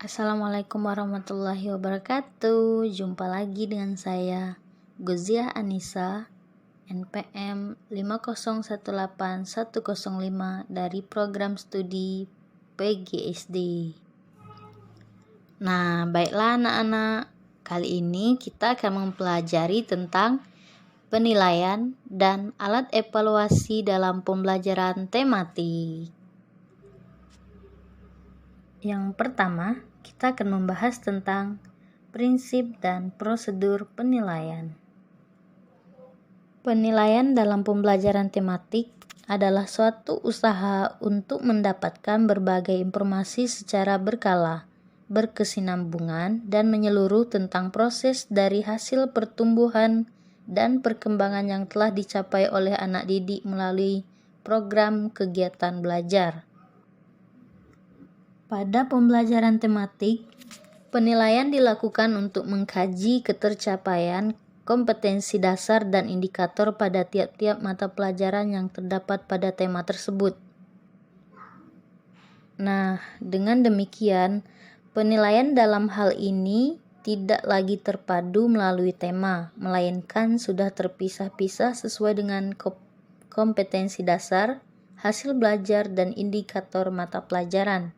Assalamualaikum warahmatullahi wabarakatuh. Jumpa lagi dengan saya, Goziah Anissa, NPM 5018105 dari program studi PGSD. Nah, baiklah anak-anak, kali ini kita akan mempelajari tentang penilaian dan alat evaluasi dalam pembelajaran tematik. Yang pertama, kita akan membahas tentang prinsip dan prosedur penilaian. Penilaian dalam pembelajaran tematik adalah suatu usaha untuk mendapatkan berbagai informasi secara berkala, berkesinambungan, dan menyeluruh tentang proses dari hasil pertumbuhan dan perkembangan yang telah dicapai oleh anak didik melalui program kegiatan belajar. Pada pembelajaran tematik, penilaian dilakukan untuk mengkaji ketercapaian kompetensi dasar dan indikator pada tiap-tiap mata pelajaran yang terdapat pada tema tersebut. Nah, dengan demikian, penilaian dalam hal ini tidak lagi terpadu melalui tema, melainkan sudah terpisah-pisah sesuai dengan kompetensi dasar, hasil belajar, dan indikator mata pelajaran.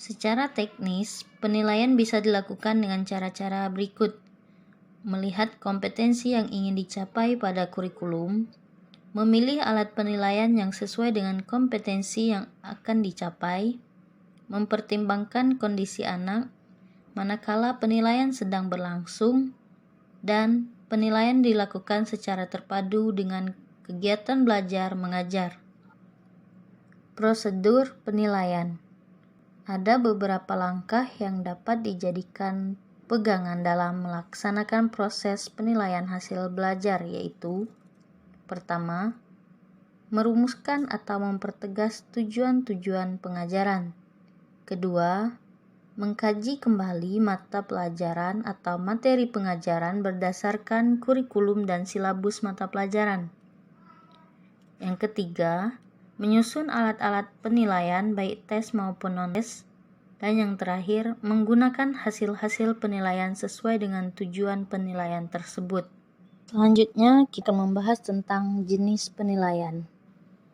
Secara teknis, penilaian bisa dilakukan dengan cara-cara berikut. Melihat kompetensi yang ingin dicapai pada kurikulum, memilih alat penilaian yang sesuai dengan kompetensi yang akan dicapai, mempertimbangkan kondisi anak, manakala penilaian sedang berlangsung, dan penilaian dilakukan secara terpadu dengan kegiatan belajar mengajar. Prosedur penilaian. Ada beberapa langkah yang dapat dijadikan pegangan dalam melaksanakan proses penilaian hasil belajar, yaitu: pertama, merumuskan atau mempertegas tujuan-tujuan pengajaran. Kedua, mengkaji kembali mata pelajaran atau materi pengajaran berdasarkan kurikulum dan silabus mata pelajaran. Yang ketiga, menyusun alat-alat penilaian baik tes maupun non-tes. Dan yang terakhir, menggunakan hasil-hasil penilaian sesuai dengan tujuan penilaian tersebut. Selanjutnya, kita membahas tentang jenis penilaian.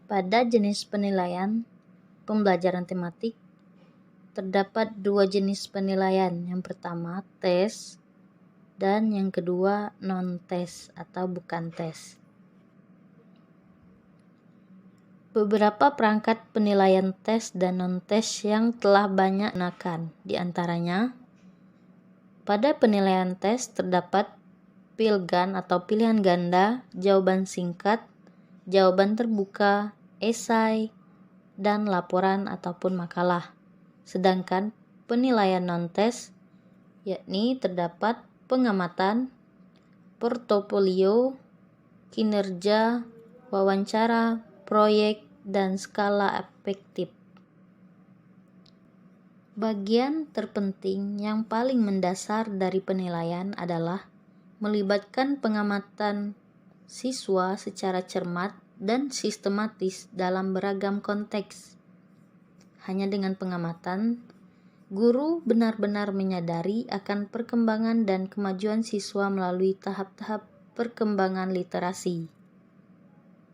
Pada jenis penilaian pembelajaran tematik, terdapat dua jenis penilaian. Yang pertama, tes, dan yang kedua, non-tes atau bukan tes. Beberapa perangkat penilaian tes dan non-tes yang telah banyak digunakan, di antaranya, pada penilaian tes terdapat pilgan atau pilihan ganda, jawaban singkat, jawaban terbuka, esai, dan laporan ataupun makalah. Sedangkan penilaian non-tes, yakni terdapat pengamatan, portofolio, kinerja, wawancara, proyek, dan skala afektif. Bagian terpenting yang paling mendasar dari penilaian adalah melibatkan pengamatan siswa secara cermat dan sistematis dalam beragam konteks. Hanya dengan pengamatan, guru benar-benar menyadari akan perkembangan dan kemajuan siswa melalui tahap-tahap perkembangan literasi.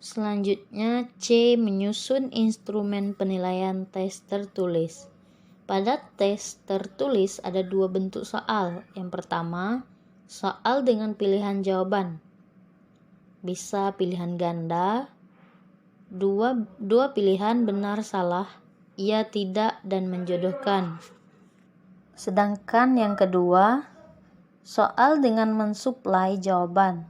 Selanjutnya, C. Menyusun instrumen penilaian tes tertulis. Pada tes tertulis ada dua bentuk soal. Yang pertama, soal dengan pilihan jawaban. Bisa pilihan ganda, dua pilihan benar salah, iya tidak, dan menjodohkan. Sedangkan yang kedua, soal dengan mensuplai jawaban.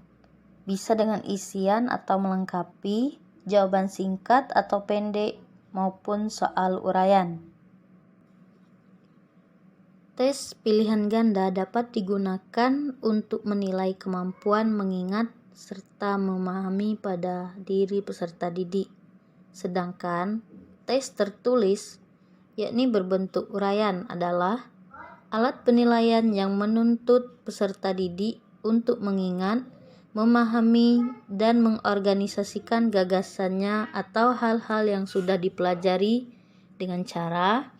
Bisa dengan isian atau melengkapi, jawaban singkat atau pendek, maupun soal uraian. Tes pilihan ganda dapat digunakan untuk menilai kemampuan mengingat serta memahami pada diri peserta didik. Sedangkan tes tertulis, yakni berbentuk uraian, adalah alat penilaian yang menuntut peserta didik untuk mengingat, memahami, dan mengorganisasikan gagasannya atau hal-hal yang sudah dipelajari dengan cara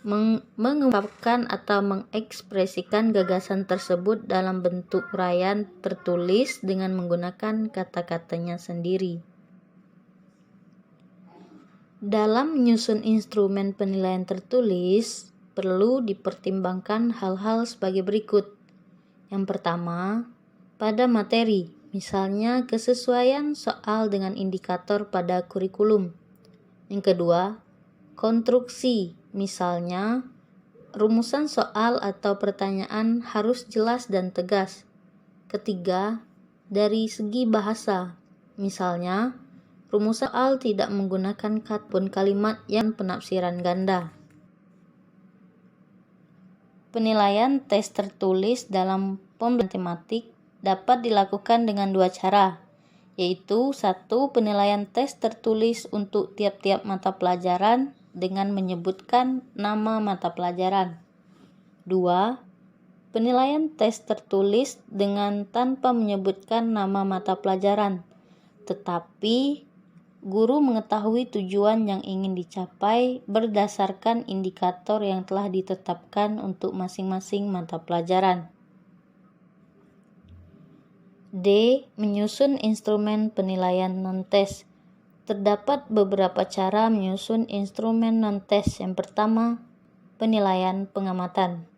mengungkapkan atau mengekspresikan gagasan tersebut dalam bentuk uraian tertulis dengan menggunakan kata-katanya sendiri. Dalam menyusun instrumen penilaian tertulis, perlu dipertimbangkan hal-hal sebagai berikut. Yang pertama, pada materi, misalnya kesesuaian soal dengan indikator pada kurikulum. Yang kedua, konstruksi, misalnya rumusan soal atau pertanyaan harus jelas dan tegas. Ketiga, dari segi bahasa, misalnya rumusan soal tidak menggunakan kata pun kalimat yang penafsiran ganda. Penilaian tes tertulis dalam pembelajaran tematik dapat dilakukan dengan dua cara, yaitu satu, penilaian tes tertulis untuk tiap-tiap mata pelajaran dengan menyebutkan nama mata pelajaran. 2. Penilaian tes tertulis dengan tanpa menyebutkan nama mata pelajaran, tetapi guru mengetahui tujuan yang ingin dicapai berdasarkan indikator yang telah ditetapkan untuk masing-masing mata pelajaran. D. Menyusun instrumen penilaian non-tes. Terdapat beberapa cara menyusun instrumen non-tes. Yang pertama, penilaian pengamatan.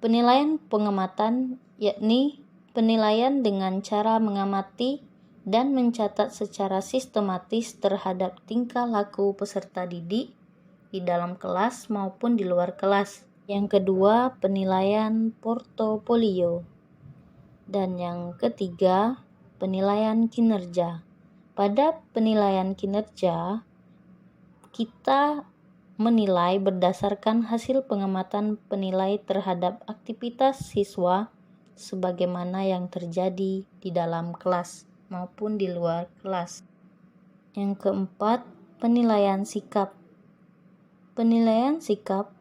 Penilaian pengamatan yakni penilaian dengan cara mengamati dan mencatat secara sistematis terhadap tingkah laku peserta didik di dalam kelas maupun di luar kelas. Yang kedua, penilaian portofolio. Dan yang ketiga, penilaian kinerja. Pada penilaian kinerja, kita menilai berdasarkan hasil pengamatan penilai terhadap aktivitas siswa sebagaimana yang terjadi di dalam kelas maupun di luar kelas. Yang keempat, penilaian sikap. Penilaian sikap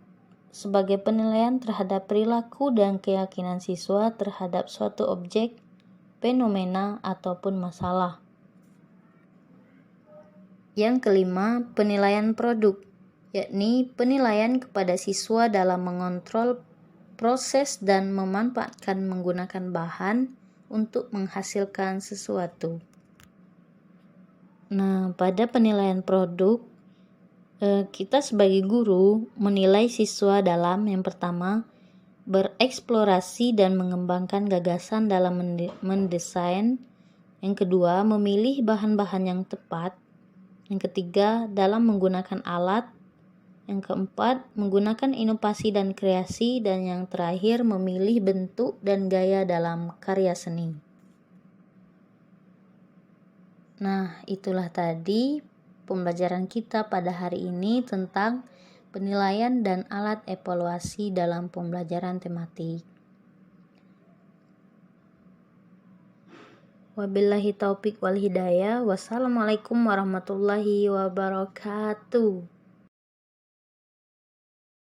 sebagai penilaian terhadap perilaku dan keyakinan siswa terhadap suatu objek, fenomena, ataupun masalah. Yang kelima, penilaian produk, yakni penilaian kepada siswa dalam mengontrol proses dan memanfaatkan menggunakan bahan untuk menghasilkan sesuatu. Nah, pada penilaian produk, kita sebagai guru menilai siswa dalam yang pertama, bereksplorasi dan mengembangkan gagasan dalam mendesain. Yang kedua, memilih bahan-bahan yang tepat. Yang ketiga, dalam menggunakan alat. Yang keempat, menggunakan inovasi dan kreasi. Dan yang terakhir, memilih bentuk dan gaya dalam karya seni. Nah, itulah tadi pembelajaran kita pada hari ini tentang penilaian dan alat evaluasi dalam pembelajaran tematik. Wabillahi taufik wal hidayah. Wassalamualaikum warahmatullahi wabarakatuh.